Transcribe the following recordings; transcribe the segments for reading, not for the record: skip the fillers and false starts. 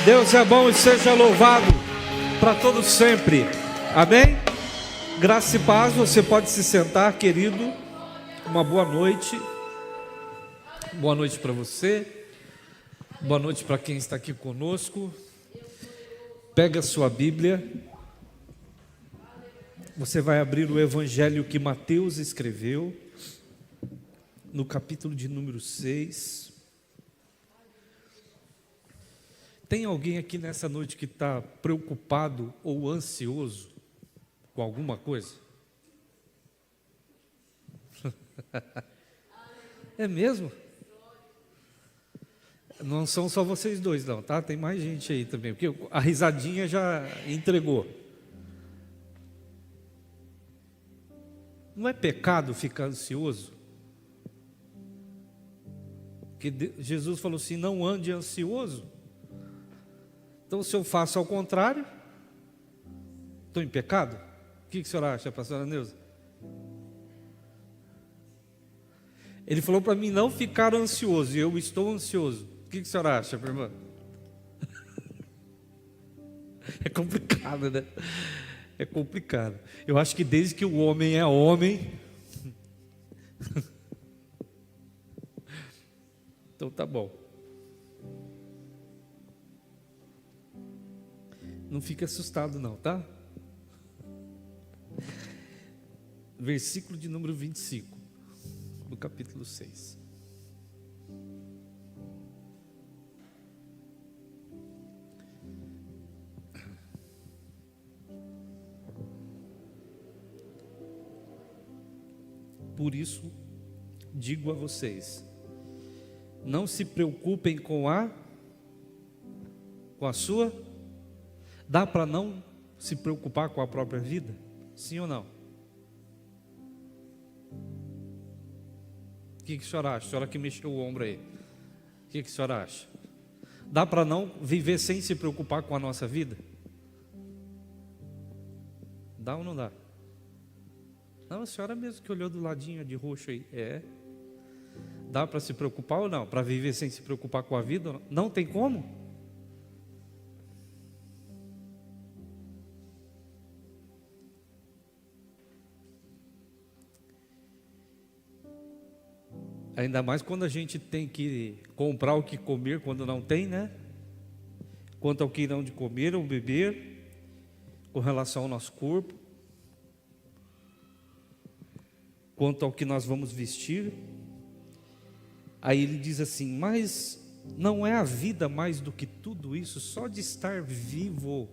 Deus é bom e seja louvado para todos sempre. Amém? Graça e paz, você pode se sentar, querido. Uma boa noite. Boa noite para você. Boa noite para quem está aqui conosco. Pega a sua Bíblia. Você vai abrir o evangelho que Mateus escreveu, no capítulo de número 6. Tem alguém aqui nessa noite que está preocupado ou ansioso com alguma coisa? É mesmo? Não são só vocês dois não, tá? Tem mais gente aí também, porque a risadinha já entregou. Não é pecado ficar ansioso? Porque Jesus falou assim, não ande ansioso. Então, se eu faço ao contrário, estou em pecado? O que a senhora acha, pastora Neuza? Ele falou para mim não ficar ansioso, e eu estou ansioso. O que a senhora acha, minha irmã? É complicado, né? É complicado. Eu acho que desde que o homem é homem... Então tá bom. Não fique assustado não, tá? Versículo de número 25, do capítulo 6. Por isso, digo a vocês, não se preocupem com a sua... Dá para não se preocupar com a própria vida? Sim ou não? O que a senhora acha? A senhora que mexeu o ombro aí. O que a senhora acha? Dá para não viver sem se preocupar com a nossa vida? Dá ou não dá? Não, a senhora mesmo que olhou do ladinho de roxo aí. É. Dá para se preocupar ou não? Para viver sem se preocupar com a vida? Não tem como? Ainda mais quando a gente tem que comprar o que comer quando não tem, né? Quanto ao que não de comer ou beber, com relação ao nosso corpo, quanto ao que nós vamos vestir. Aí ele diz assim, mas não é a vida mais do que tudo isso, só de estar vivo.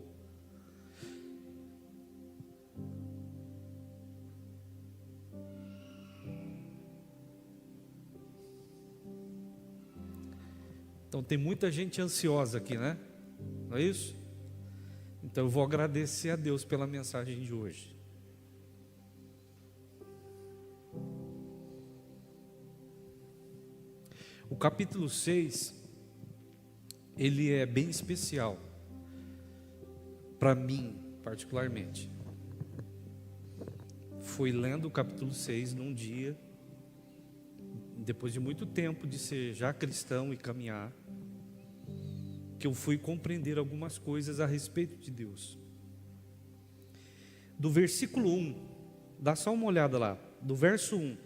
Então tem muita gente ansiosa aqui, né? Não é isso? Então eu vou agradecer a Deus pela mensagem de hoje. O capítulo 6, ele é bem especial, para mim particularmente. Fui lendo o capítulo 6 num dia, depois de muito tempo de ser já cristão e caminhar, que eu fui compreender algumas coisas a respeito de Deus. Do versículo 1, dá só uma olhada lá, do verso 1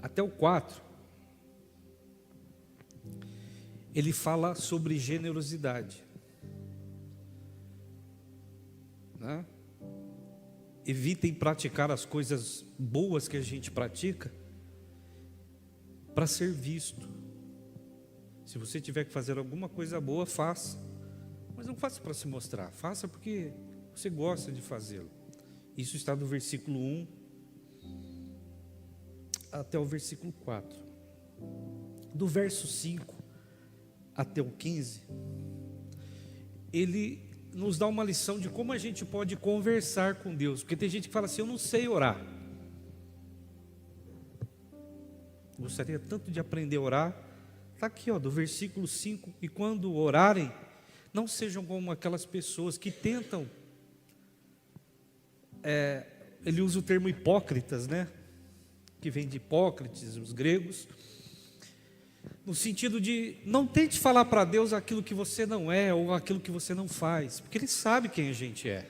até o 4, ele fala sobre generosidade, né? Evitem praticar as coisas boas que a gente pratica para ser visto. Se você tiver que fazer alguma coisa boa, faça. Mas não faça para se mostrar. Faça porque você gosta de fazê-lo. Isso está do versículo 1 até o versículo 4. Do verso 5 até o 15, ele nos dá uma lição de como a gente pode conversar com Deus. Porque tem gente que fala assim, eu não sei orar. Gostaria tanto de aprender a orar. Está aqui, ó, do versículo 5, e quando orarem, não sejam como aquelas pessoas que tentam, ele usa o termo hipócritas, né? Que vem de Hipócrates, os gregos, No sentido de não tente falar para Deus aquilo que você não é ou aquilo que você não faz, porque Ele sabe quem a gente é.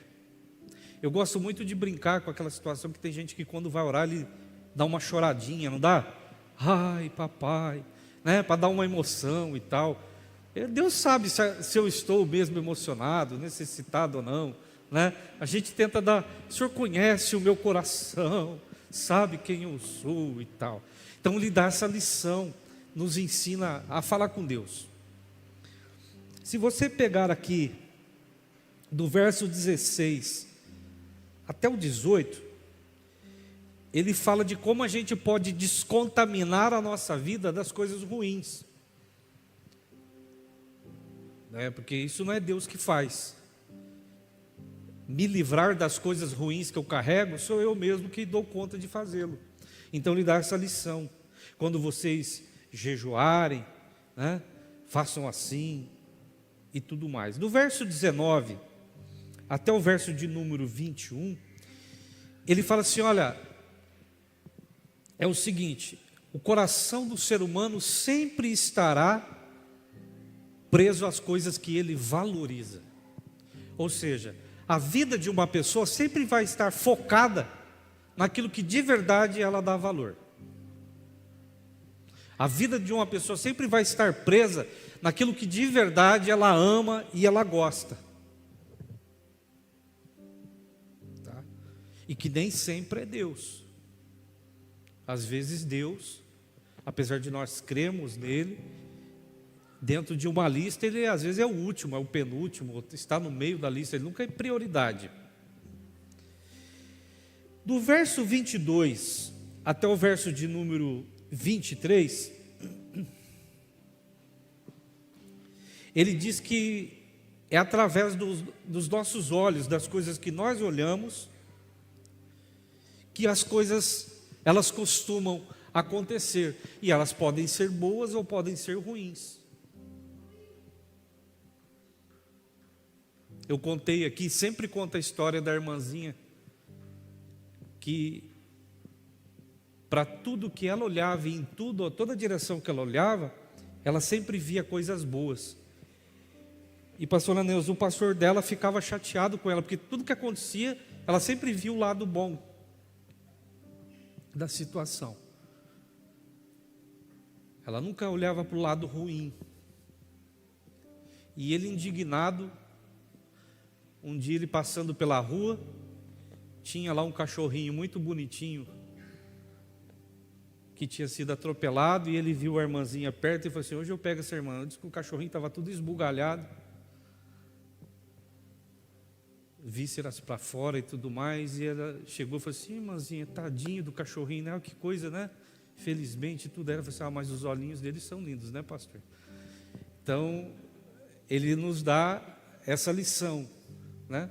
Eu gosto muito de brincar com aquela situação que tem gente que quando vai orar, ele dá uma choradinha, não dá? Ai, papai, né? Para dar uma emoção e tal. Deus sabe se eu estou mesmo emocionado, necessitado ou não, né? A gente tenta dar, o Senhor conhece o meu coração, sabe quem eu sou e tal. Então Ele dá essa lição, nos ensina a falar com Deus. Se você pegar aqui, do verso 16 até o 18, ele fala de como a gente pode descontaminar a nossa vida das coisas ruins, né? Porque isso não é Deus que faz. Me livrar das coisas ruins que eu carrego, sou eu mesmo que dou conta de fazê-lo. Então ele dá essa lição: quando vocês jejuarem, né, façam assim e tudo mais. Do verso 19 até o verso de número 21, ele fala assim: olha, é o seguinte, o coração do ser humano sempre estará preso às coisas que ele valoriza. Ou seja, a vida de uma pessoa sempre vai estar focada naquilo que de verdade ela dá valor. A vida de uma pessoa sempre vai estar presa naquilo que de verdade ela ama e ela gosta. Tá? E que nem sempre é Deus. Às vezes Deus, apesar de nós crermos nele, dentro de uma lista ele às vezes é o último, é o penúltimo, está no meio da lista, ele nunca é prioridade. Do verso 22 até o verso de número 23, ele diz que é através dos nossos olhos, das coisas que nós olhamos, que as coisas, elas costumam acontecer, e elas podem ser boas ou podem ser ruins. Eu contei aqui, sempre conto a história da irmãzinha, que para tudo que ela olhava, e em tudo, toda a direção que ela olhava, ela sempre via coisas boas. E pastora Neuza, o pastor dela ficava chateado com ela, porque tudo que acontecia, ela sempre via o lado bom da situação. Ela nunca olhava para o lado ruim. E ele indignado, um dia ele passando pela rua, tinha lá um cachorrinho muito bonitinho, que tinha sido atropelado, e ele viu a irmãzinha perto e falou assim: hoje eu pego essa irmã. Eu disse que o cachorrinho estava tudo esbugalhado, vísceras para fora e tudo mais, e ela chegou e falou assim: irmãzinha, tadinho do cachorrinho, né? Que coisa, né? Felizmente tudo era. Ela falou assim: mas os olhinhos dele são lindos, né, pastor? Então, ele nos dá essa lição, né?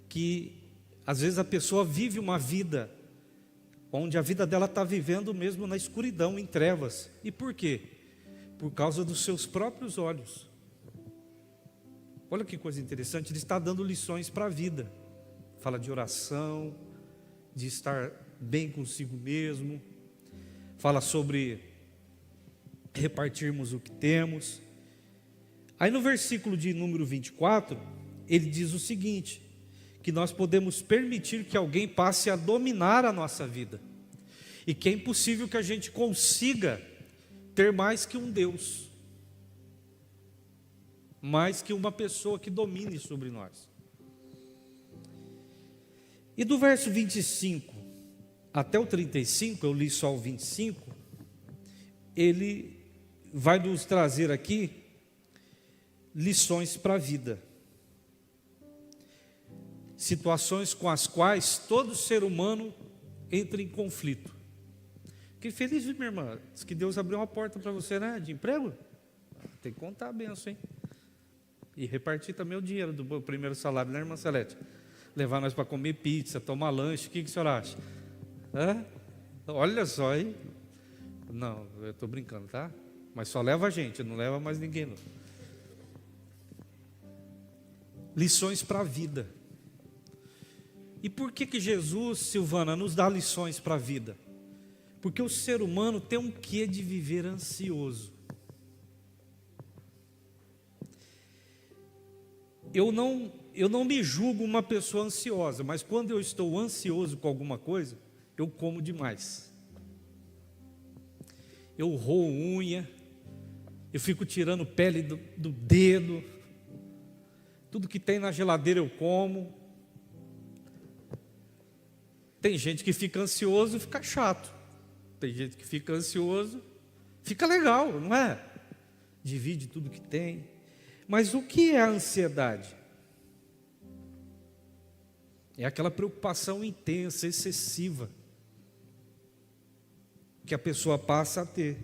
Que às vezes a pessoa vive uma vida onde a vida dela está vivendo mesmo na escuridão, em trevas. E por quê? Por causa dos seus próprios olhos. Olha que coisa interessante, ele está dando lições para a vida. Fala de oração, de estar bem consigo mesmo. Fala sobre repartirmos o que temos. Aí no versículo de número 24, ele diz o seguinte: que nós podemos permitir que alguém passe a dominar a nossa vida, e que é impossível que a gente consiga ter mais que um Deus, mais que uma pessoa que domine sobre nós. E do verso 25 até o 35, eu li só o 25, ele vai nos trazer aqui lições para a vida. Situações com as quais todo ser humano entra em conflito. Que feliz, viu, minha irmã? Diz que Deus abriu uma porta para você, né? De emprego? Tem que contar a benção, hein? E repartir também o dinheiro do primeiro salário, né, irmã Celeste? Levar nós para comer pizza, tomar lanche, o que o senhor acha? Hã? Olha só, hein? Não, eu estou brincando, tá? Mas só leva a gente, não leva mais ninguém, não. Lições para a vida. E por que Jesus, Silvana, nos dá lições para a vida? Porque o ser humano tem um quê de viver ansioso. eu não me julgo uma pessoa ansiosa, mas quando eu estou ansioso com alguma coisa, eu como demais. Eu roo unha, eu fico tirando pele do dedo, tudo que tem na geladeira eu como. Tem gente que fica ansioso e fica chato. Tem gente que fica ansioso, fica legal, não é? Divide tudo que tem. Mas o que é a ansiedade? É aquela preocupação intensa, excessiva, que a pessoa passa a ter.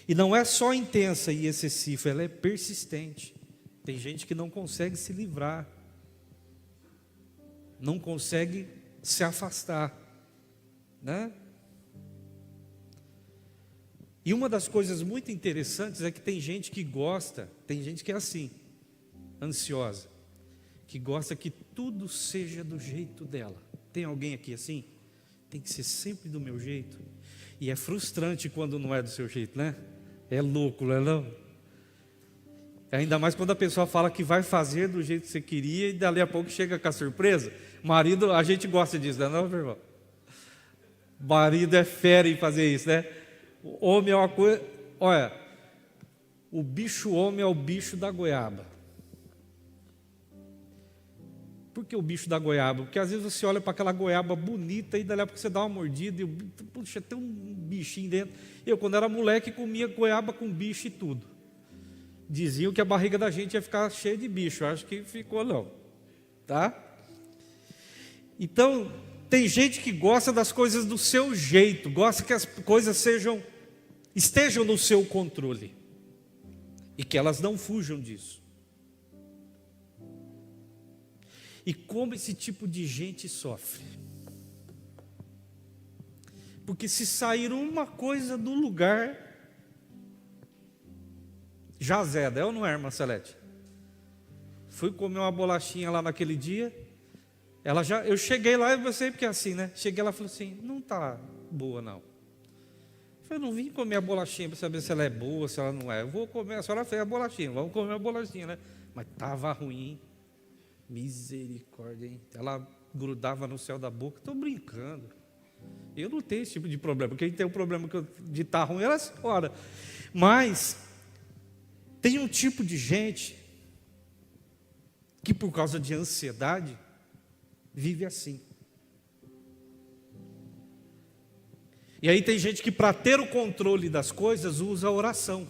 E não é só intensa e excessiva, ela é persistente. Tem gente que não consegue se livrar, não consegue se afastar, né? E uma das coisas muito interessantes é que tem gente que gosta, tem gente que é assim, ansiosa, que gosta que tudo seja do jeito dela. Tem alguém aqui assim? Tem que ser sempre do meu jeito. E é frustrante quando não é do seu jeito, né? É louco, não é não? Ainda mais quando a pessoa fala que vai fazer do jeito que você queria e dali a pouco chega com a surpresa. Marido, a gente gosta disso, não é não, meu irmão? Marido é fera em fazer isso, né? O homem é uma coisa... Olha, o bicho homem é o bicho da goiaba. Por que o bicho da goiaba? Porque às vezes você olha para aquela goiaba bonita e dali a pouco você dá uma mordida e, puxa, tem um bichinho dentro. Eu, quando era moleque, comia goiaba com bicho e tudo. Diziam que a barriga da gente ia ficar cheia de bicho. Acho que ficou não. Tá? Então, tem gente que gosta das coisas do seu jeito, gosta que as coisas estejam no seu controle e que elas não fujam disso. E como esse tipo de gente sofre? Porque se sair uma coisa do lugar, já azeda, é ou não é, irmã Celeste? Fui comer uma bolachinha lá naquele dia, eu cheguei lá e você, porque é assim, né? Cheguei lá e falei assim, não está boa não. Eu não vim comer a bolachinha para saber se ela é boa, se ela não é. Eu vou comer, a senhora fez a bolachinha, vamos comer a bolachinha, né? Mas estava ruim. Misericórdia, hein? Ela grudava no céu da boca. Estou brincando. Eu não tenho esse tipo de problema. Quem tem um problema de estar ruim era a senhora. Mas tem um tipo de gente que por causa de ansiedade vive assim. E aí tem gente que para ter o controle das coisas usa a oração.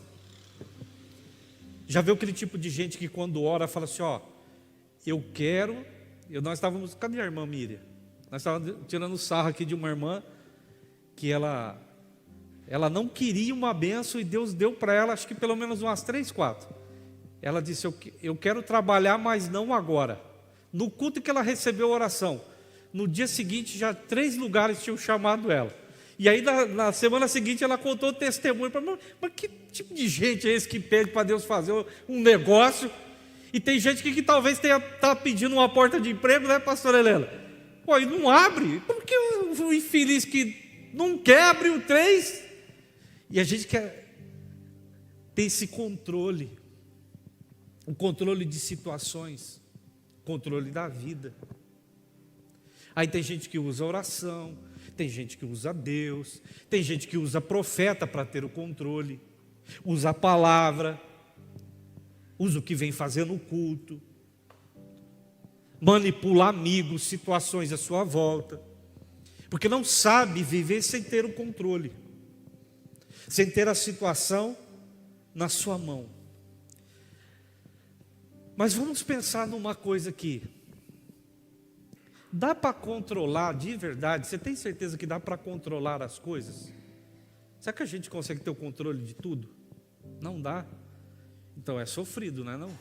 Já viu aquele tipo de gente que quando ora fala assim, ó, nós estávamos, cadê a irmã Miriam? Nós estávamos tirando sarro aqui de uma irmã que ela não queria uma benção e Deus deu para ela, acho que pelo menos umas 3, 4. Ela disse, eu quero trabalhar, mas não agora. No culto que ela recebeu a oração, no dia seguinte já 3 lugares tinham chamado ela. E aí na semana seguinte ela contou o testemunho, mas que tipo de gente é esse que pede para Deus fazer um negócio? E tem gente que talvez está pedindo uma porta de emprego, né, pastora Helena? Pô, e não abre. Por que o infeliz que não quer abrir o 3? E a gente quer ter esse controle. O controle de situações. Controle da vida. Aí tem gente que usa oração. Tem gente que usa Deus. Tem gente que usa profeta para ter o controle. Usa a palavra. Usa o que vem fazendo no culto, manipula amigos, situações à sua volta, porque não sabe viver sem ter o controle, sem ter a situação na sua mão. Mas vamos pensar numa coisa aqui, dá para controlar de verdade? Você tem certeza que dá para controlar as coisas? Será que a gente consegue ter o controle de tudo? Não dá. Então é sofrido, não é não?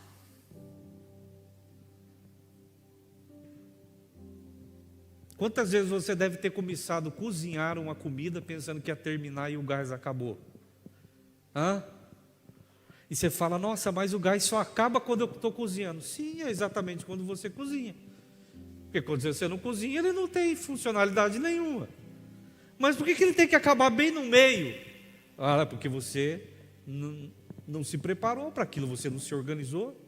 Quantas vezes você deve ter começado a cozinhar uma comida pensando que ia terminar e o gás acabou? Hã? E você fala, nossa, mas o gás só acaba quando eu estou cozinhando. Sim, é exatamente quando você cozinha. Porque quando você não cozinha, ele não tem funcionalidade nenhuma. Mas por que ele tem que acabar bem no meio? Ah, porque você não se preparou para aquilo, você não se organizou.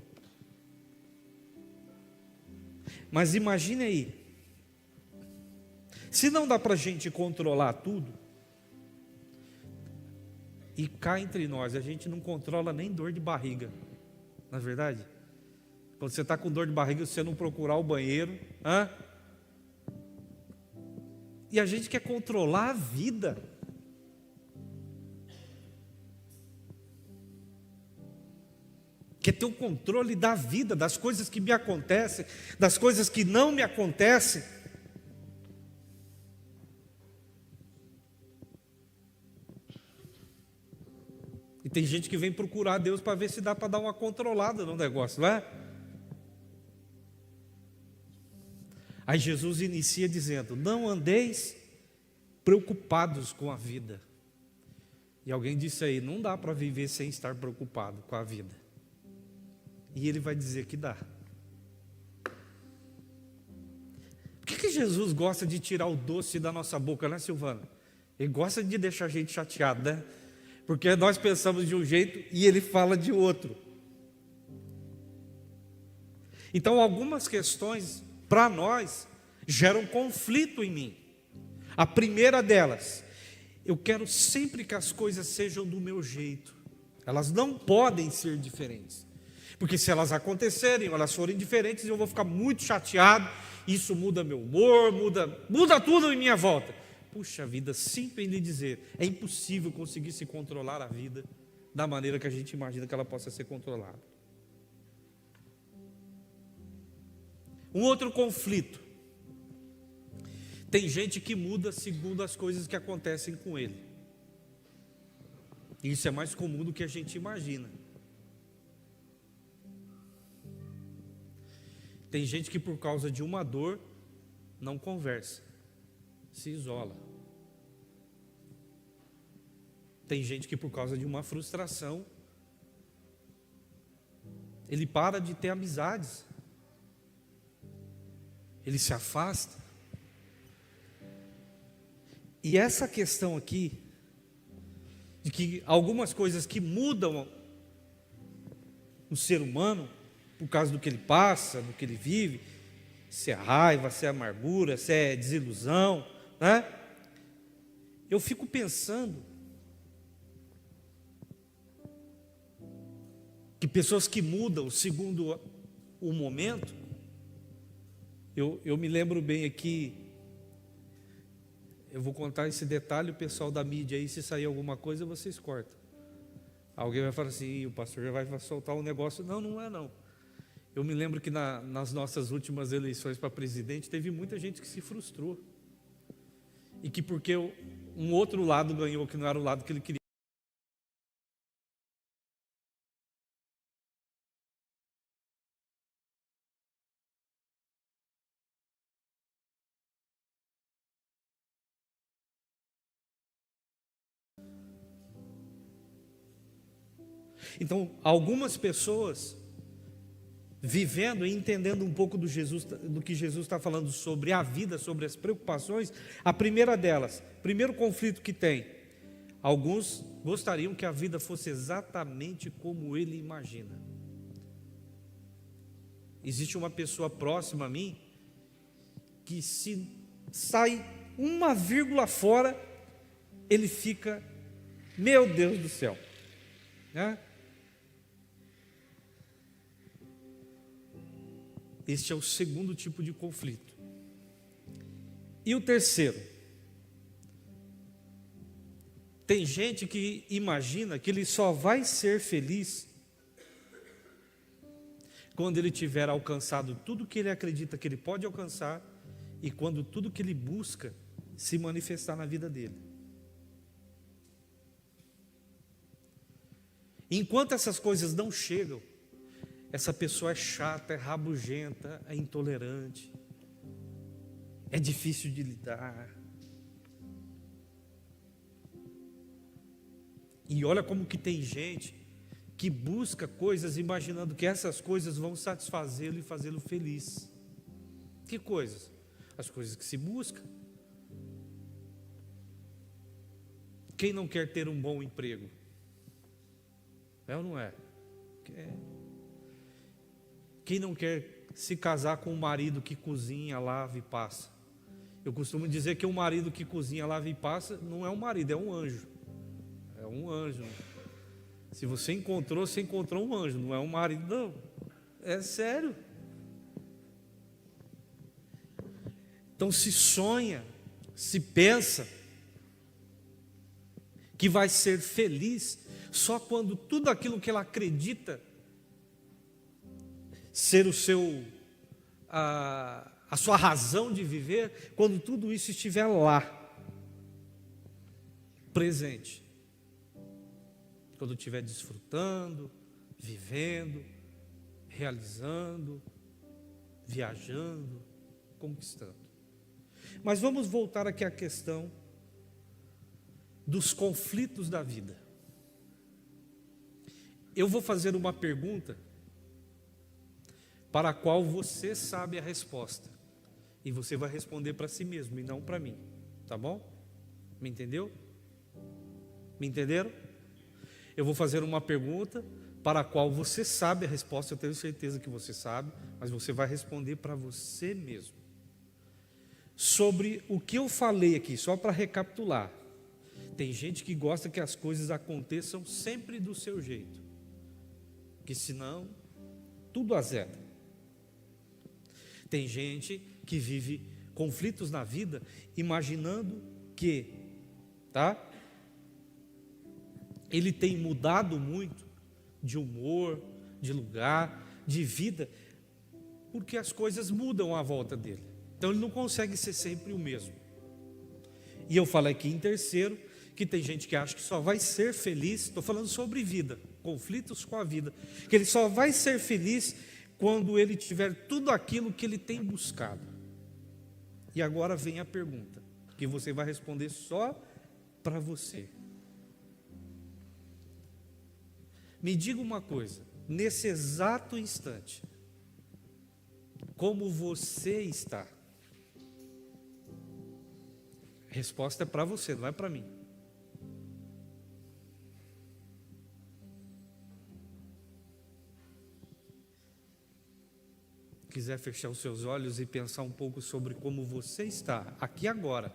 Mas imagine aí, se não dá para a gente controlar tudo, e cá entre nós, a gente não controla nem dor de barriga, não é verdade? Quando você está com dor de barriga, você não procurar o banheiro, e a gente quer controlar a vida. Quer ter o controle da vida, das coisas que me acontecem, das coisas que não me acontecem. E tem gente que vem procurar Deus para ver se dá para dar uma controlada no negócio, não é? Aí Jesus inicia dizendo: não andeis preocupados com a vida. E alguém disse aí: não dá para viver sem estar preocupado com a vida. E ele vai dizer que dá. Por que Jesus gosta de tirar o doce da nossa boca, né, Silvana? Ele gosta de deixar a gente chateado, né? Porque nós pensamos de um jeito e ele fala de outro. Então, algumas questões para nós geram conflito em mim. A primeira delas: eu quero sempre que as coisas sejam do meu jeito. Elas não podem ser diferentes. Porque se elas acontecerem, ou elas forem diferentes, eu vou ficar muito chateado. Isso muda meu humor, muda tudo em minha volta. Puxa vida, sinto em lhe dizer, é impossível conseguir se controlar a vida da maneira que a gente imagina que ela possa ser controlada. Um outro conflito: tem gente que muda segundo as coisas que acontecem com ele. E isso é mais comum do que a gente imagina. Tem gente que por causa de uma dor não conversa, se isola. Tem gente que por causa de uma frustração, ele para de ter amizades, ele se afasta. E essa questão aqui, de que algumas coisas que mudam o ser humano, por causa do que ele passa, do que ele vive, se é raiva, se é amargura, se é desilusão, né? Eu fico pensando que pessoas que mudam segundo o momento, eu me lembro bem aqui, eu vou contar esse detalhe, o pessoal da mídia aí, se sair alguma coisa, vocês cortam. Alguém vai falar assim: o pastor já vai soltar um negócio. Não, não é não. Eu me lembro que nas nossas últimas eleições para presidente, teve muita gente que se frustrou. E que porque um outro lado ganhou, que não era o lado que ele queria. Então, algumas pessoas vivendo e entendendo um pouco do que Jesus está falando sobre a vida, sobre as preocupações, a primeira delas, primeiro conflito que tem: alguns gostariam que a vida fosse exatamente como ele imagina. Existe uma pessoa próxima a mim que, se sai uma vírgula fora, ele fica, meu Deus do céu, né? Este é o segundo tipo de conflito. E o terceiro: tem gente que imagina que ele só vai ser feliz quando ele tiver alcançado tudo que ele acredita que ele pode alcançar e quando tudo que ele busca se manifestar na vida dele. Enquanto essas coisas não chegam, essa pessoa é chata, é rabugenta, é intolerante, é difícil de lidar. E olha como que tem gente que busca coisas imaginando que essas coisas vão satisfazê-lo e fazê-lo feliz. Que coisas? As coisas que se busca. Quem não quer ter um bom emprego? É ou não é? Quem não quer se casar com um marido que cozinha, lava e passa. Eu costumo dizer que um marido que cozinha, lava e passa não é um marido, é um anjo. É um anjo. Se você encontrou um anjo, não é um marido, não. É sério. Então se sonha, se pensa que vai ser feliz só quando tudo aquilo que ela acredita ser a sua razão de viver, quando tudo isso estiver lá, presente. Quando estiver desfrutando, vivendo, realizando, viajando, conquistando. Mas vamos voltar aqui à questão dos conflitos da vida. Eu vou fazer uma pergunta para a qual você sabe a resposta. E você vai responder para si mesmo e não para mim. Tá bom? Me entendeu? Me entenderam? Eu vou fazer uma pergunta para a qual você sabe a resposta. Eu tenho certeza que você sabe, mas você vai responder para você mesmo. Sobre o que eu falei aqui, só para recapitular. Tem gente que gosta que as coisas aconteçam sempre do seu jeito, que senão tudo azeda. Tem gente que vive conflitos na vida imaginando que, ele tem mudado muito de humor, de lugar, de vida, porque as coisas mudam à volta dele. Então ele não consegue ser sempre o mesmo. E eu falei aqui em terceiro, que tem gente que acha que só vai ser feliz, estou falando sobre vida, conflitos com a vida, que ele só vai ser feliz quando ele tiver tudo aquilo que ele tem buscado. E agora vem a pergunta, que você vai responder só para você. Me diga uma coisa, nesse exato instante, como você está? A resposta é para você, não é para mim. Quiser fechar os seus olhos e pensar um pouco sobre como você está, aqui agora.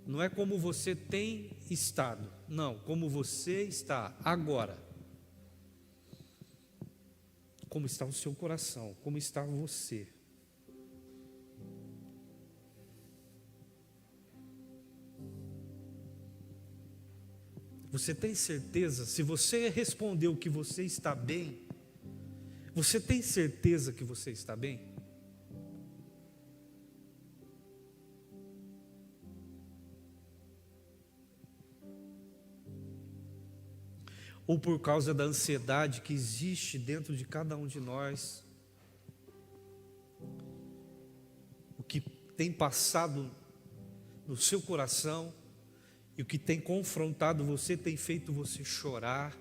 Não é como você tem estado, não, como você está agora. Como está o seu coração, como está você. Você tem certeza, se você respondeu que você está bem, você tem certeza que você está bem? Ou por causa da ansiedade que existe dentro de cada um de nós, o que tem passado no seu coração e o que tem confrontado você, tem feito você chorar,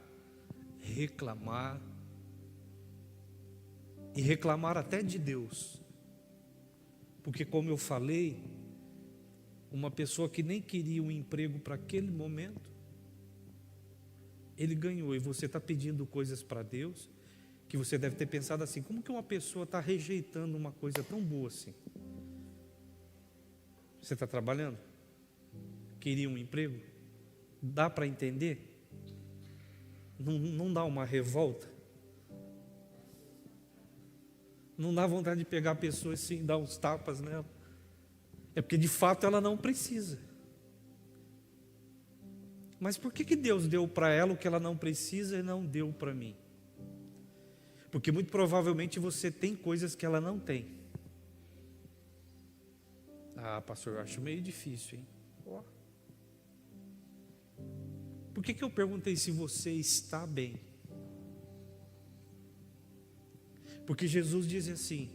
reclamar, e reclamar até de Deus, porque como eu falei, uma pessoa que nem queria um emprego para aquele momento, ele ganhou, e você está pedindo coisas para Deus, que você deve ter pensado assim, como que uma pessoa está rejeitando uma coisa tão boa assim? Você está trabalhando? Queria um emprego? Dá para entender? Não dá uma revolta? Não dá vontade de pegar a pessoa assim e dar uns tapas nela? É porque de fato ela não precisa. Mas por que Deus deu para ela o que ela não precisa e não deu para mim? Porque muito provavelmente você tem coisas que ela não tem. Ah, pastor, eu acho meio difícil, hein? Por que eu perguntei se você está bem? Porque Jesus diz assim,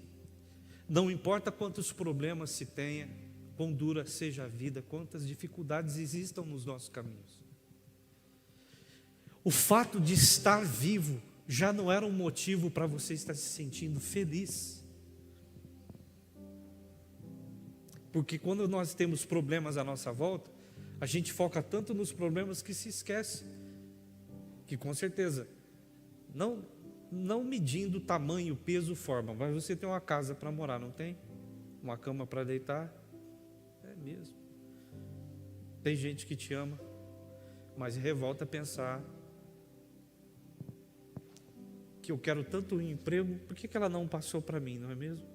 não importa quantos problemas se tenha, quão dura seja a vida, quantas dificuldades existam nos nossos caminhos. O fato de estar vivo já não era um motivo para você estar se sentindo feliz. Porque quando nós temos problemas à nossa volta, a gente foca tanto nos problemas que se esquece que com certeza não não medindo tamanho, peso, forma, mas você tem uma casa para morar, não tem? Uma cama para deitar? É mesmo. Tem gente que te ama, mas revolta pensar que eu quero tanto um emprego, por que ela não passou para mim, não é mesmo?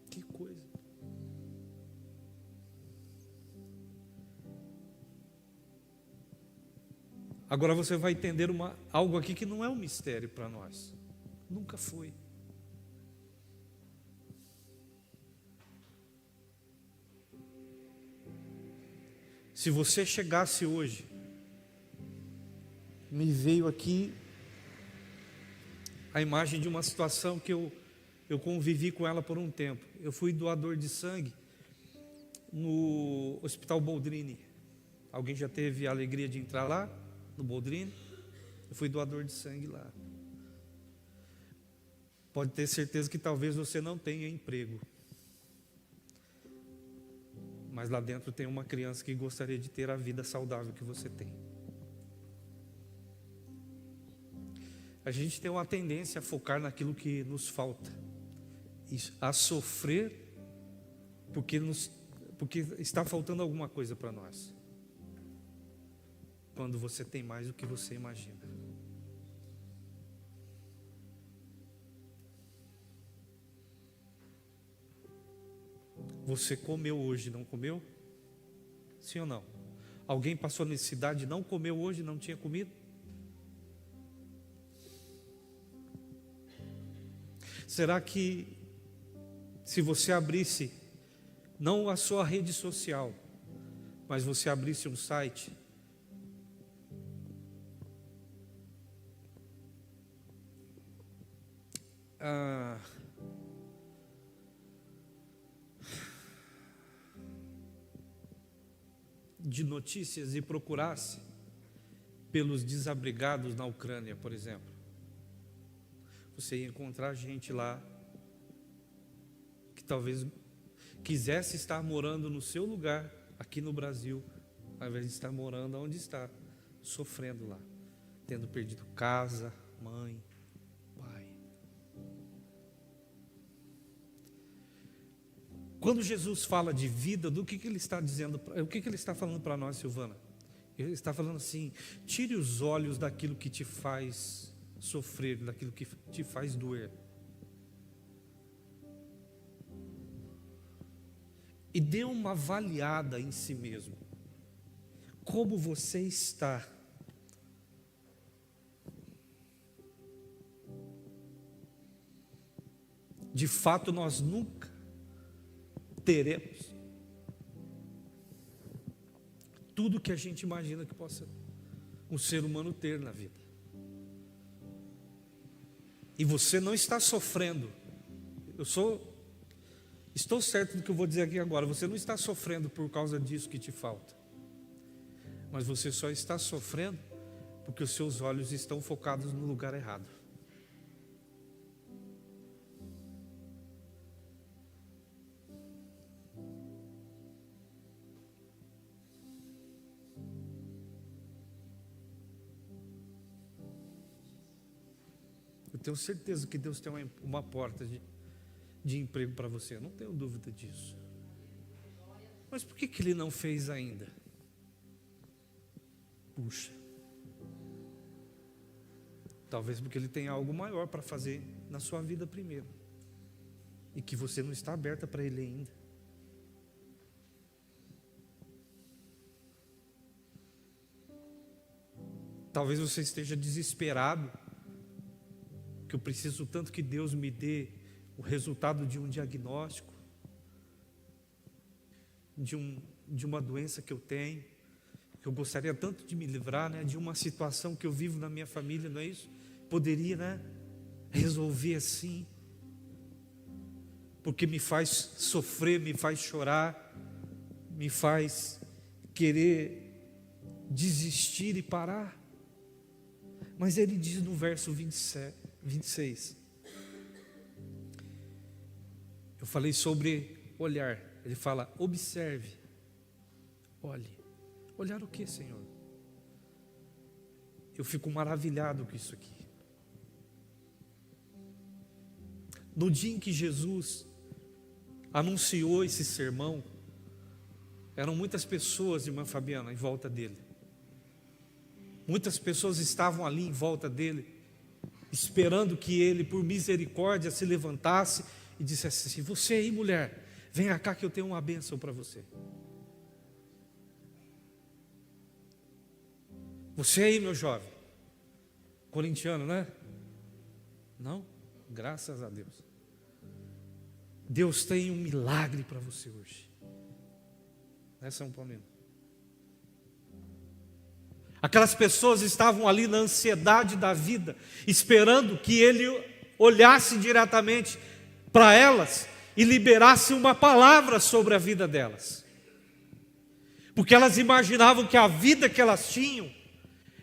Que coisa. Agora você vai entender algo aqui que não é um mistério para nós. Nunca foi. Se você chegasse hoje, me veio aqui a imagem de uma situação que eu convivi com ela por um tempo. Eu fui doador de sangue no Hospital Boldrini. Alguém já teve a alegria de entrar lá, no Boldrini? Eu fui doador de sangue lá. Pode ter certeza que talvez você não tenha emprego, mas lá dentro tem uma criança que gostaria de ter a vida saudável que você tem. A gente tem uma tendência a focar naquilo que nos falta, a sofrer porque está faltando alguma coisa para nós, quando você tem mais do que você imagina. Você comeu hoje, não comeu? Sim ou não? Alguém passou necessidade, não comeu hoje, não tinha comido? Será que se você abrisse, não a sua rede social, mas você abrisse um site, de notícias e procurasse pelos desabrigados na Ucrânia, por exemplo, você ia encontrar gente lá que talvez quisesse estar morando no seu lugar aqui no Brasil, ao invés de estar morando onde está, sofrendo lá, tendo perdido casa, mãe, pai. Quando Jesus fala de vida, do que ele está dizendo? O que ele está falando para nós, Silvana? Ele está falando assim: tire os olhos daquilo que te faz sofrer, daquilo que te faz doer, e dê uma avaliada em si mesmo. Como você está? De fato, nós nunca teremos tudo que a gente imagina que possa um ser humano ter na vida. E você não está sofrendo. Estou certo do que eu vou dizer aqui agora. Você não está sofrendo por causa disso que te falta, mas você só está sofrendo porque os seus olhos estão focados no lugar errado. Eu tenho certeza que Deus tem uma porta de emprego para você, eu não tenho dúvida disso. Mas por que Ele não fez ainda? Puxa, talvez porque Ele tem algo maior para fazer na sua vida primeiro, e que você não está aberta para Ele ainda. Talvez você esteja desesperado, que eu preciso tanto que Deus me dê o resultado de um diagnóstico, de uma doença que eu tenho, que eu gostaria tanto de me livrar, né, de uma situação que eu vivo na minha família, não é isso? Poderia, né, resolver assim, porque me faz sofrer, me faz chorar, me faz querer desistir e parar. Mas Ele diz no verso 26, eu falei sobre olhar, Ele fala: observe, olhe. Olhar o que, Senhor? Eu fico maravilhado com isso aqui. No dia em que Jesus anunciou esse sermão, eram muitas pessoas, irmã Fabiana, em volta dele. Muitas pessoas estavam ali em volta dele, esperando que ele, por misericórdia, se levantasse e dissesse assim: você aí, mulher, venha cá que eu tenho uma bênção para você. Você aí, meu jovem, corintiano, né? Não? Graças a Deus. Deus tem um milagre para você hoje. Né, São Paulino? Aquelas pessoas estavam ali na ansiedade da vida, esperando que ele olhasse diretamente para elas e liberasse uma palavra sobre a vida delas. Porque elas imaginavam que a vida que elas tinham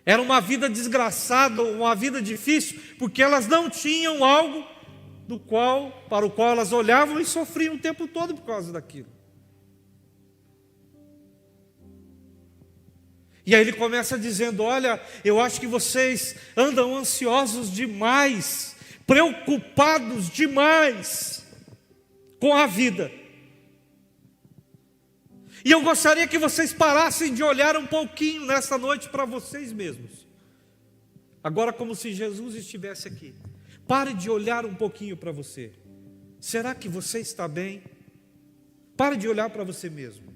era uma vida desgraçada, uma vida difícil, porque elas não tinham algo para o qual elas olhavam e sofriam o tempo todo por causa daquilo. E aí ele começa dizendo: olha, eu acho que vocês andam ansiosos demais, preocupados demais com a vida. E eu gostaria que vocês parassem de olhar um pouquinho nessa noite para vocês mesmos. Agora, como se Jesus estivesse aqui. Pare de olhar um pouquinho para você. Será que você está bem? Pare de olhar para você mesmo.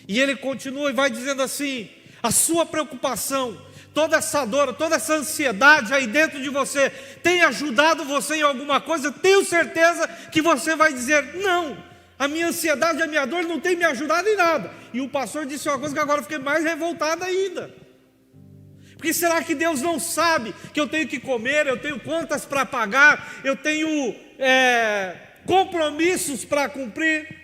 E ele continua e vai dizendo assim: a sua preocupação, toda essa dor, toda essa ansiedade aí dentro de você, tem ajudado você em alguma coisa? Tenho certeza que você vai dizer: não, a minha ansiedade, a minha dor não tem me ajudado em nada. E o pastor disse uma coisa que agora eu fiquei mais revoltado ainda. Porque será que Deus não sabe que eu tenho que comer, eu tenho contas para pagar, eu tenho compromissos para cumprir?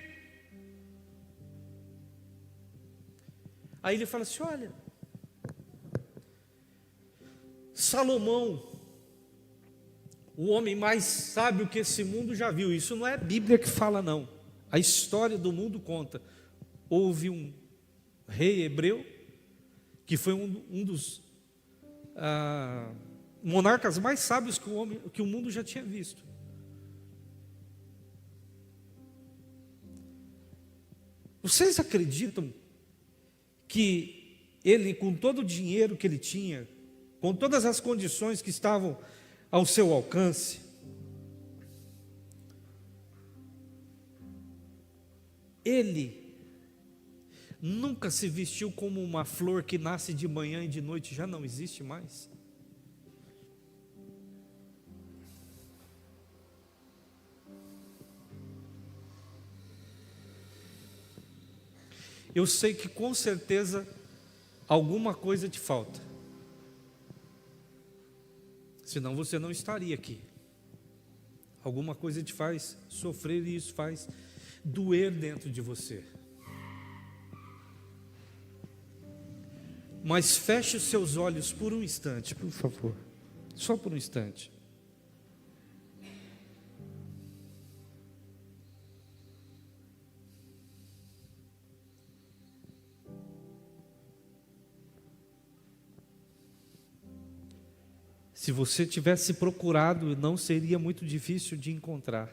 Aí ele fala assim: olha, Salomão, o homem mais sábio que esse mundo já viu, isso não é a Bíblia que fala não, a história do mundo conta. Houve um rei hebreu, que foi um dos monarcas mais sábios que o mundo já tinha visto. Vocês acreditam que ele, com todo o dinheiro que ele tinha, com todas as condições que estavam ao seu alcance, ele nunca se vestiu como uma flor que nasce de manhã e de noite já não existe mais? Eu sei que com certeza alguma coisa te falta. Senão você não estaria aqui. Alguma coisa te faz sofrer e isso faz doer dentro de você. Mas feche os seus olhos por um instante, por favor. Só por um instante. Se você tivesse procurado, não seria muito difícil de encontrar.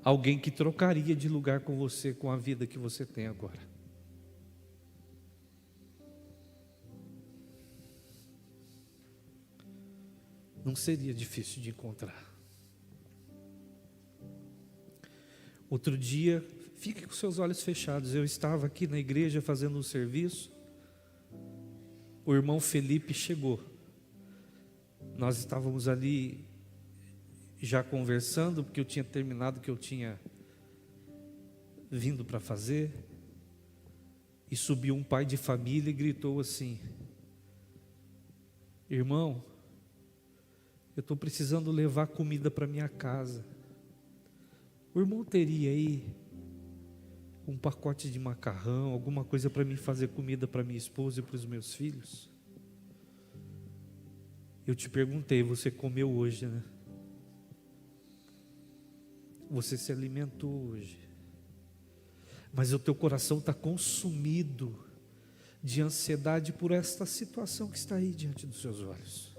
Alguém que trocaria de lugar com você, com a vida que você tem agora. Não seria difícil de encontrar. Outro dia, fique com seus olhos fechados. Eu estava aqui na igreja fazendo um serviço. O irmão Felipe chegou. Nós estávamos ali já conversando, porque eu tinha terminado o que eu tinha vindo para fazer. E subiu um pai de família e gritou assim: irmão, eu estou precisando levar comida para minha casa. O irmão teria aí um pacote de macarrão, alguma coisa para mim fazer comida para minha esposa e para os meus filhos? Eu te perguntei, você comeu hoje, né? Você se alimentou hoje. mas o teu coração está consumido de ansiedade por esta situação que está aí diante dos seus olhos.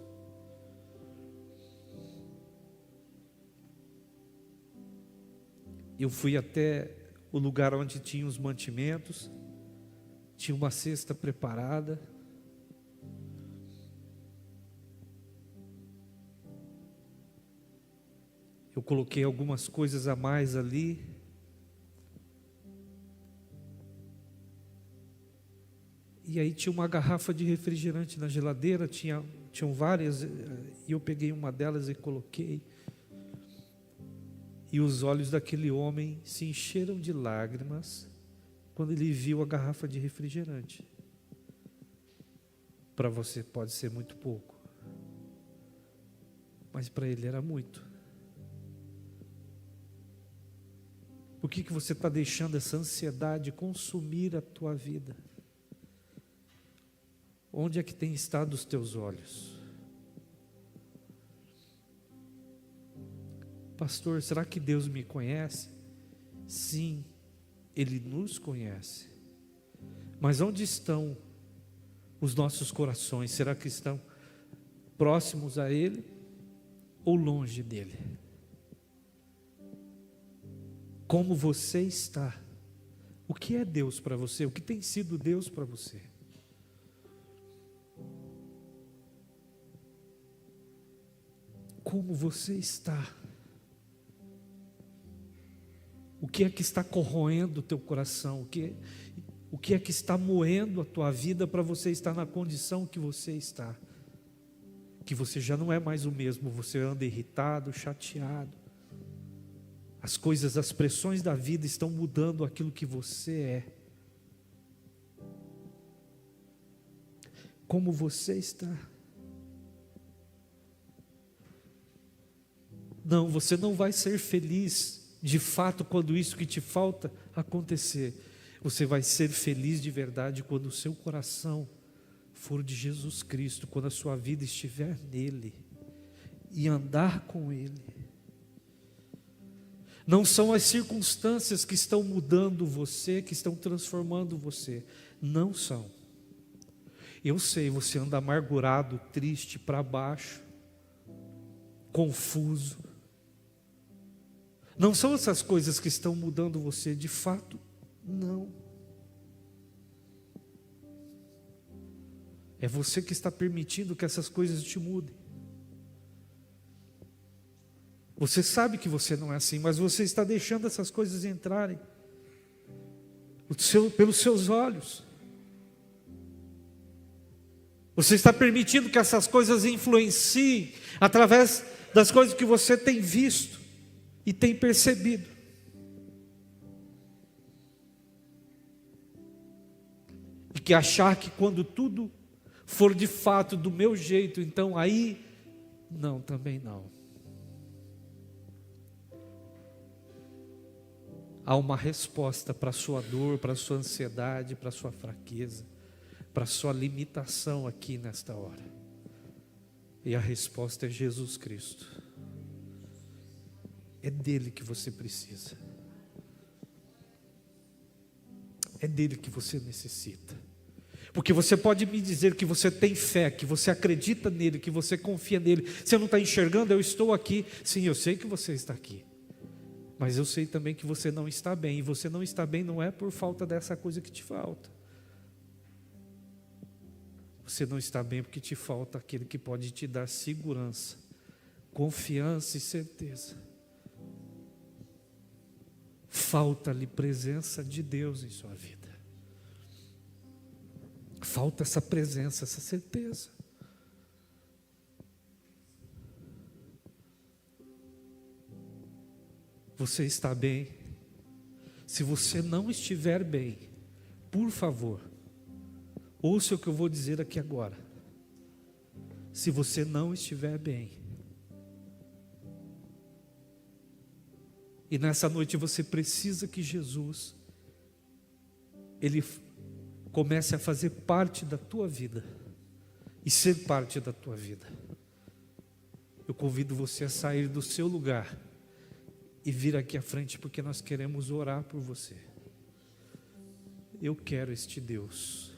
Eu fui até o lugar onde tinha os mantimentos, tinha uma cesta preparada. Eu coloquei algumas coisas a mais ali. E aí tinha uma garrafa de refrigerante na geladeira, tinham várias, e eu peguei uma delas e coloquei. E os olhos daquele homem se encheram de lágrimas quando ele viu a garrafa de refrigerante. Para você pode ser muito pouco, mas para ele era muito. Por que você está deixando essa ansiedade consumir a tua vida? Onde é que tem estado os teus olhos? Pastor, será que Deus me conhece? Sim, Ele nos conhece. Mas onde estão os nossos corações? Será que estão próximos a Ele ou longe dEle? Como você está? O que é Deus para você? O que tem sido Deus para você? Como você está? O que é que está corroendo o teu coração? O que é que está moendo a tua vida para você estar na condição que você está? Que você já não é mais o mesmo, você anda irritado, chateado. As coisas, as pressões da vida estão mudando aquilo que você é. Como você está? Não, você não vai ser feliz de fato quando isso que te falta acontecer. Você vai ser feliz de verdade quando o seu coração for de Jesus Cristo, quando a sua vida estiver nele e andar com Ele. Não são as circunstâncias que estão mudando você, que estão transformando você. Não são. Eu sei, você anda amargurado, triste, para baixo, confuso. Não são essas coisas que estão mudando você, de fato, não. É você que está permitindo que essas coisas te mudem. Você sabe que você não é assim, mas você está deixando essas coisas entrarem pelos seus olhos. Você está permitindo que essas coisas influenciem através das coisas que você tem visto e tem percebido. E que achar que quando tudo for de fato do meu jeito, então aí, não, também não. Há uma resposta para a sua dor, para a sua ansiedade, para a sua fraqueza, para a sua limitação aqui nesta hora. E a resposta é Jesus Cristo. É dele que você precisa. É dele que você necessita. Porque você pode me dizer que você tem fé, que você acredita nele, que você confia nele. Você não está enxergando, eu estou aqui. Sim, eu sei que você está aqui. Mas eu sei também que você não está bem. E você não está bem não é por falta dessa coisa que te falta. Você não está bem porque te falta aquele que pode te dar segurança, confiança e certeza. Falta-lhe presença de Deus em sua vida. Falta essa presença, essa certeza. Você está bem? Se você não estiver bem, por favor, ouça o que eu vou dizer aqui agora. Se você não estiver bem, e nessa noite você precisa que Jesus, Ele comece a fazer parte da tua vida, e ser parte da tua vida. Eu convido você a sair do seu lugar, e vir aqui à frente, porque nós queremos orar por você. eu quero este Deus.